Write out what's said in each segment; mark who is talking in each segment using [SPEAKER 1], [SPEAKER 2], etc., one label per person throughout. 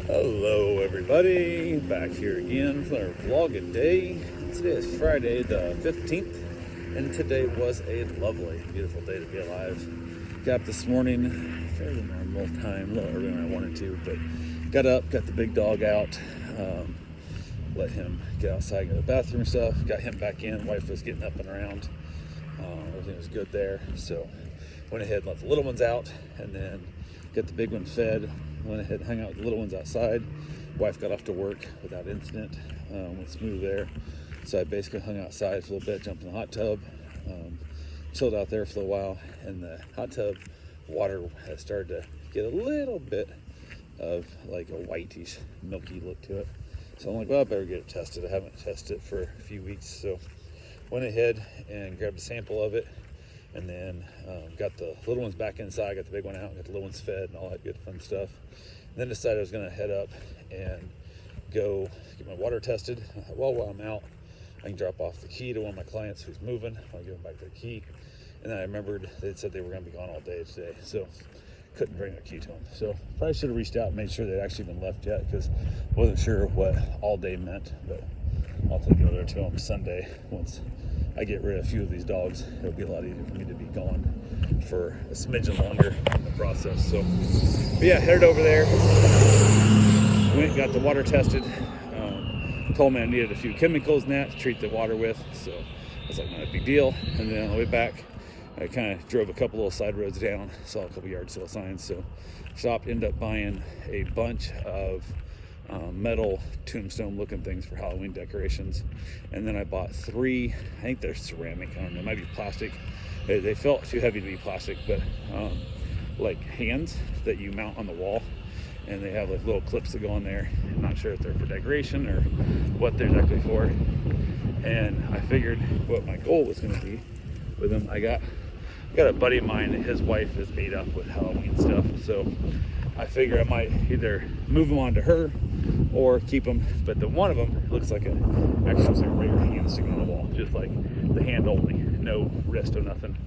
[SPEAKER 1] Hello everybody, back here again for our vlog a day. Today is Friday the 15th, and today was a lovely, beautiful day to be alive. Got up this morning, fairly normal time, a little earlier than I wanted to, but got up, got the big dog out, let him get outside, go to the bathroom and stuff, got him back in. Wife was getting up and around, everything was good there, so went ahead and let the little ones out, and then get the big one fed. Went ahead and hung out with the little ones outside. Wife got off to work without incident, went smooth there. So I basically hung outside for a little bit, jumped in the hot tub, chilled out there for a while, and the hot tub water has started to get a little bit of like a whitish, milky look to it. So I'm like, well, I better get it tested. I haven't tested it for a few weeks, so went ahead and grabbed a sample of it, and then got the little ones back inside, got the big one out, got the little ones fed and all that good fun stuff. And then decided I was gonna head up and go get my water tested. I thought, well, while I'm out, I can drop off the key to one of my clients who's moving. I'll give them back their key. And then I remembered they'd said they were gonna be gone all day today, so couldn't bring their key to them. So probably should have reached out and made sure they'd actually been left yet, because I wasn't sure what all day meant, but I'll take it over there to them Sunday. Once I get rid of a few of these dogs, it'll be a lot easier for me to be gone for a smidgen longer in the process. So, but yeah, headed over there, went, got the water tested, told me I needed a few chemicals and that to treat the water with, so I was like, not a big deal. And then on the way back, I kind of drove a couple little side roads down, saw a couple yard sale signs, so stopped, ended up buying a bunch of metal tombstone looking things for Halloween decorations. And then I bought 3, I think they're ceramic, I don't know, it might be plastic. They felt too heavy to be plastic, but like hands that you mount on the wall, and they have like little clips that go on there. I'm not sure if they're for decoration or what they're exactly for. And I figured what my goal was going to be with them. I got a buddy of mine, his wife is ate up with Halloween stuff, so I figure I might either move them on to her or keep them. But the one of them looks like actually looks like a regular hand sticking on the wall, just like the hand only, no wrist or nothing.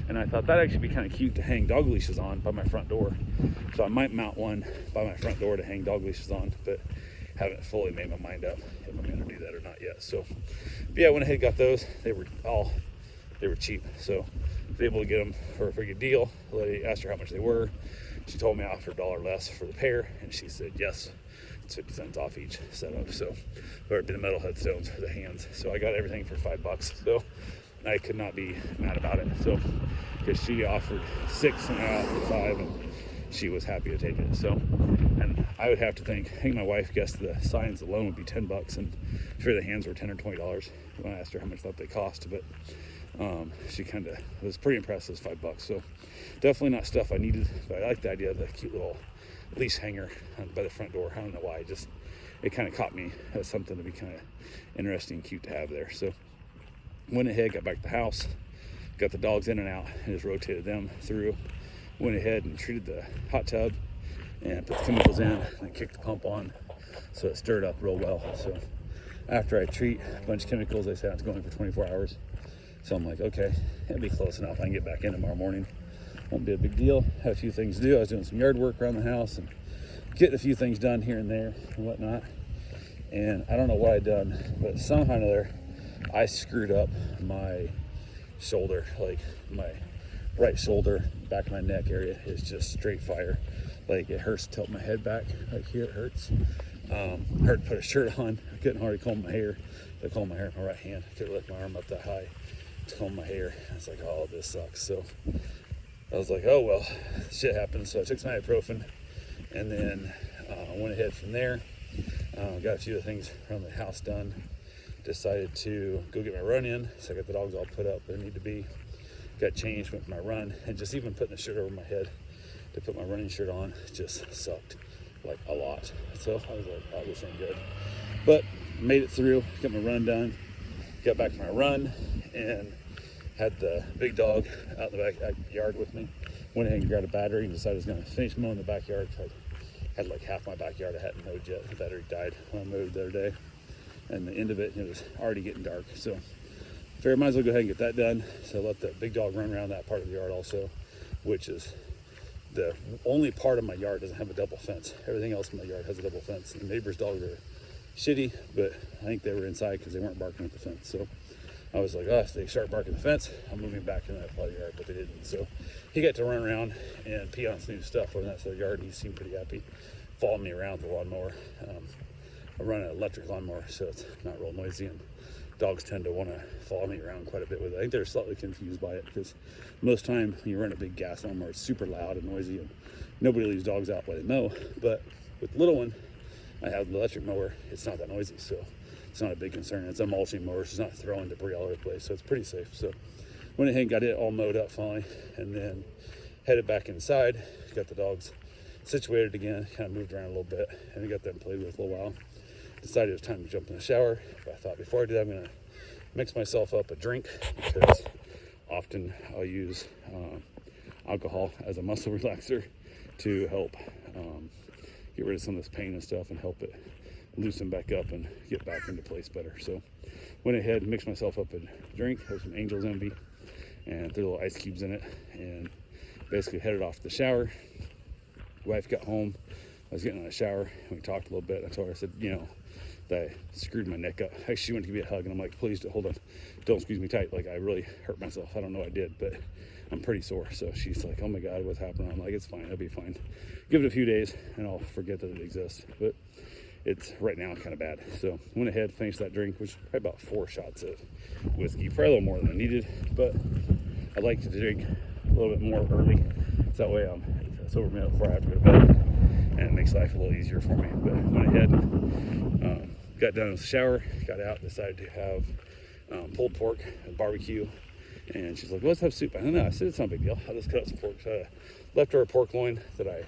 [SPEAKER 1] And I thought that'd actually be kind of cute to hang dog leashes on by my front door. So I might mount one by my front door to hang dog leashes on, but haven't fully made my mind up if I'm gonna do that or not yet. So, but yeah, I went ahead and got those. They were cheap, so I was able to get them for a pretty good deal. The lady asked her how much they were. She told me I offered $1 less for the pair, and she said yes, it's 50 cents off each setup. So, or the metal headstones for the hands. So I got everything for $5. So I could not be mad about it. So, because she offered 6 and I offered 5, and she was happy to take it. So, and I would have to think, I think my wife guessed the signs alone would be $10, and sure the hands were $10 or $20 when I asked her how much that they cost. But she kind of was pretty impressed. It was $5. So definitely not stuff I needed, but I like the idea of the cute little leash hanger by the front door. I don't know why, it kind of caught me as something to be kind of interesting and cute to have there. So went ahead, got back to the house, got the dogs in and out, and just rotated them through. Went ahead and treated the hot tub and put the chemicals in and kicked the pump on so it stirred up real well. So after I treat a bunch of chemicals, they say it's going for 24 hours. So I'm like, okay, it'll be close enough. I can get back in tomorrow morning. Won't be a big deal. Had a few things to do. I was doing some yard work around the house and getting a few things done here and there and whatnot. And I don't know what I done, but somehow or another, I screwed up my shoulder. Like my right shoulder, back of my neck area is just straight fire. Like it hurts to tilt my head back. Like here it hurts. Hurt to put a shirt on. I couldn't hardly comb my hair. I combed my hair with my right hand. I couldn't lift my arm up that high to comb my hair. I was like, oh, this sucks. So I was like, oh well, shit happens. So I took some ibuprofen, and then went ahead from there. Got a few of the things around the house done. Decided to go get my run in. So I got the dogs all put up where they need to be. Got changed, went for my run, and just even putting the shirt over my head to put my running shirt on just sucked like a lot. So I was like, oh, this ain't good. But made it through, got my run done, got back from my run, and had the big dog out in the backyard with me. Went ahead and grabbed a battery and decided I was going to finish mowing the backyard. I had like half my backyard I hadn't mowed yet. The battery died when I mowed the other day. And the end of it, it was already getting dark. So figured might as well go ahead and get that done. So let the big dog run around that part of the yard also, which is the only part of my yard doesn't have a double fence. Everything else in my yard has a double fence. The neighbor's dogs are shitty, but I think they were inside because they weren't barking at the fence. So I was like, oh, if they start barking at the fence, I'm moving back in that part of the yard, but they didn't. So he got to run around and pee on some new stuff over that side of the yard, and he seemed pretty happy following me around with the lawnmower. I run an electric lawnmower, so it's not real noisy, and dogs tend to want to follow me around quite a bit with it. I think they're slightly confused by it because most time when you run a big gas lawnmower, it's super loud and noisy, and nobody leaves dogs out while they mow. But with the little one, I have the electric mower. It's not that noisy, so it's not a big concern. It's a mulching mower, so it's not throwing debris all over the place, so it's pretty safe. So went ahead and got it all mowed up finally, and then headed back inside, got the dogs situated again, kind of moved around a little bit, and I got them played with a little while. Decided it was time to jump in the shower, but I thought before I do that, I'm gonna mix myself up a drink, because often I'll use alcohol as a muscle relaxer to help get rid of some of this pain and stuff and help it loosen back up and get back into place better. So went ahead and mixed myself up a drink. There's some Angel's Envy and threw little ice cubes in it, and basically headed off to the shower. Wife got home. I was getting out of the shower and we talked a little bit. I told her, I said, you know, that I screwed my neck up. Actually, she wanted to give me a hug, and I'm like, please hold on, don't squeeze me tight. Like, I really hurt myself. I don't know what I did, but I'm pretty sore. So she's like, oh my God, what's happening? I'm like, it's fine, I'll be fine. Give it a few days and I'll forget that it exists. But it's right now kind of bad. So went ahead, finished that drink, which was probably about 4 shots of whiskey, probably a little more than I needed, but I like to drink a little bit more early, so that way it's over me before I have to go to bed, and it makes life a little easier for me. But went ahead, got done with the shower, got out, decided to have pulled pork and barbecue, and she's like, well, let's have soup. I don't know. I said, it's not a big deal. I'll just cut up some pork. So leftover pork loin that I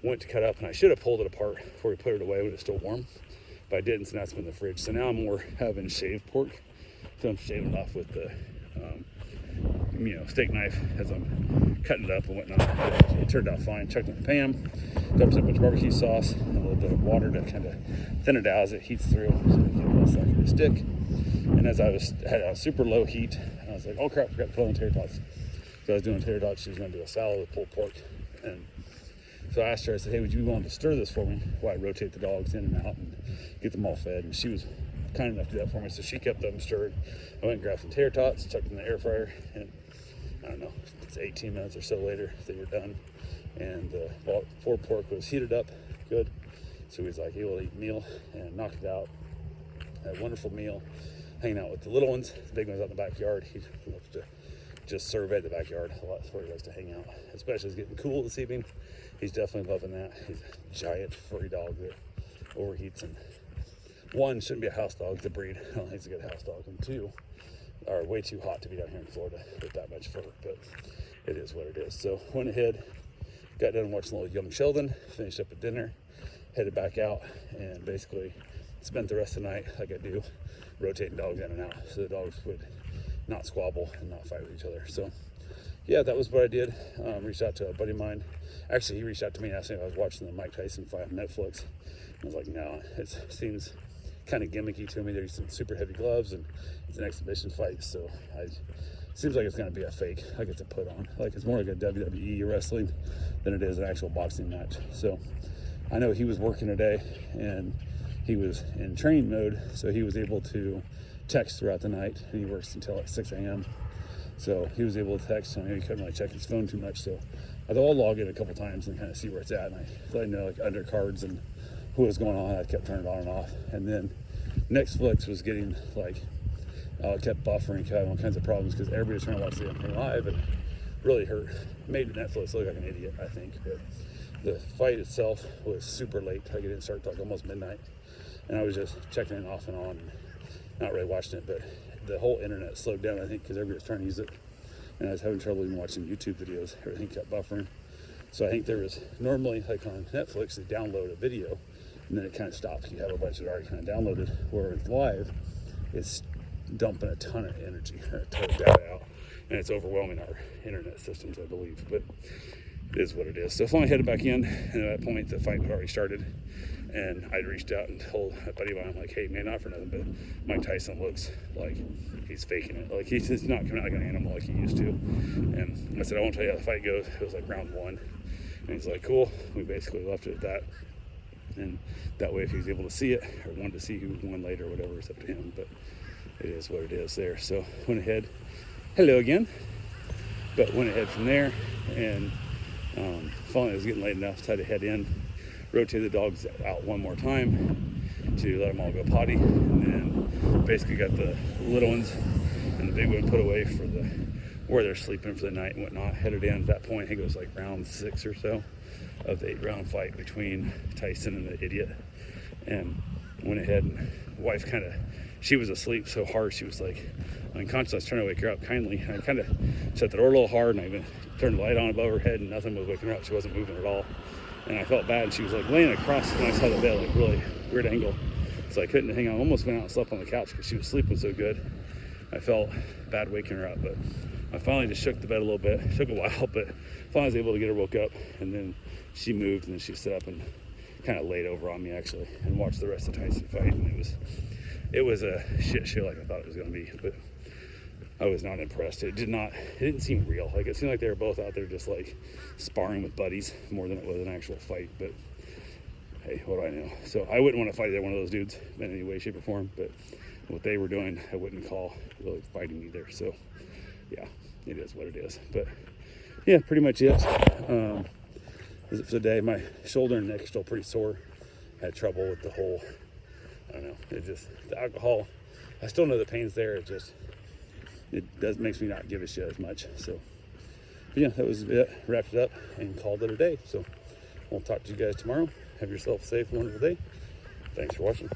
[SPEAKER 1] went to cut up, and I should have pulled it apart before we put it away when it's still warm, but I didn't, so now it's been in the fridge. So now I'm more having shaved pork, so I'm shaving it off with the steak knife as I'm cutting it up and whatnot. But it turned out fine. Chucked it in the pan, dumped in a bunch of barbecue sauce and a little bit of water to kind of thin it out as it heats through, so it get less likely to stick. And as I had a super low heat, I was like, oh crap, I forgot to put on tater tots. So I was doing tater tots. She was going to do a salad with pulled pork, and so I asked her, I said, hey, would you be willing to stir this for me while I rotate the dogs in and out and get them all fed? And she was kind enough to do that for me, so she kept them stirred. I went and grabbed some tater tots, chucked them in the air fryer, and I don't know, it's 18 minutes or so later they were done. And the pulled pork was heated up good. So he was like, hey, we'll eat a meal, and knocked it out. Had a wonderful meal, hanging out with the little ones. The big one's out in the backyard. He loves to just survey the backyard a lot. That's where he likes to hang out, especially as it's getting cool this evening. He's definitely loving that. He's a giant furry dog that overheats, and 1, shouldn't be a house dog. The breed, I don't think it's a good house dog, and 2, are way too hot to be down here in Florida with that much fur, but it is what it is. So went ahead, got done watching a little Young Sheldon, finished up at dinner, headed back out, and basically spent the rest of the night like I do, rotating dogs in and out, so the dogs would not squabble and not fight with each other. So yeah, that was what I did. Reached out to a buddy of mine. Actually, he reached out to me and asked me if I was watching the Mike Tyson fight on Netflix. I was like, no, it seems kind of gimmicky to me. There's some super heavy gloves, and it's an exhibition fight, so it seems like it's going to be a fake, like it's a put on. Like it's more like a WWE wrestling than it is an actual boxing match. So I know he was working today, and he was in training mode, so he was able to text throughout the night, and he works until like 6 a.m. So he was able to text, and he couldn't really check his phone too much. So I thought I'll log in a couple times and kind of see where it's at, and I let him know like undercards and who was going on. I kept turning it on and off, and then Netflix was getting like kept buffering, having all kinds of problems because everybody was trying to watch the thing live, and really made Netflix look like an idiot, I think. But the fight itself was super late. Like it didn't start till like almost midnight, and I was just checking it off and on, and not really watching it. But the whole internet slowed down, I think, because everybody was trying to use it, and I was having trouble even watching YouTube videos. Everything kept buffering. So I think there was normally, like on Netflix, they download a video and then it kind of stops. You have a bunch that already kind of downloaded. Whereas live, it's dumping a ton of energy, a ton of data out, and it's overwhelming our internet systems, I believe. But it is what it is. So finally headed back in, and at that point the fight had already started, and I'd reached out and told a buddy of mine, I'm like, hey man, not for nothing, but Mike Tyson looks like he's faking it. Like he's not coming out like an animal like he used to. And I said, I won't tell you how the fight goes. It was like round 1,
[SPEAKER 2] And he's like, cool. We basically left it at that. And that way, if he was able to see it or wanted to see who won later or whatever, it's up to him. But it is what it is there. So went ahead, hello again, but went ahead from there, and finally it was getting late enough, so I had to head in, rotate the dogs out one more time to let them all go potty, and then basically got the little ones and the big one put away for where they're sleeping for the night and whatnot. Headed in at that point. I think it was like round 6 or so of the 8-round fight between Tyson and the idiot, and went ahead, and the wife she was asleep so hard she was like unconscious. I was trying to wake her up kindly, and I kind of shut the door a little hard, and I even turned the light on above her head, and nothing was waking her up. She wasn't moving at all, and I felt bad. And she was like laying across, and I saw the bed like really weird angle, so I couldn't hang on. I almost went out and slept on the couch because she was sleeping so good. I felt bad waking her up, but I finally just shook the bed a little bit. It took a while, but finally I was able to get her woke up, and then she moved, and then she stood up and kind of laid over on me actually, and watched the rest of Tyson fight. And it was a shit show like I thought it was going to be, but I was not impressed. It didn't seem real. Like, it seemed like they were both out there just like sparring with buddies more than it was an actual fight. But hey, what do I know? So I wouldn't want to fight either one of those dudes in any way, shape, or form. But what they were doing, I wouldn't call really fighting either. So yeah, it is what it is. But yeah, pretty much it. Is it for the day. My shoulder and neck are still pretty sore. I had trouble with the whole, I don't know, the alcohol. I still know the pain's there. It makes me not give a shit as much. So but yeah, that was it. Wrapped it up and called it a day. So we'll talk to you guys tomorrow. Have yourself a safe, wonderful day. Thanks for watching.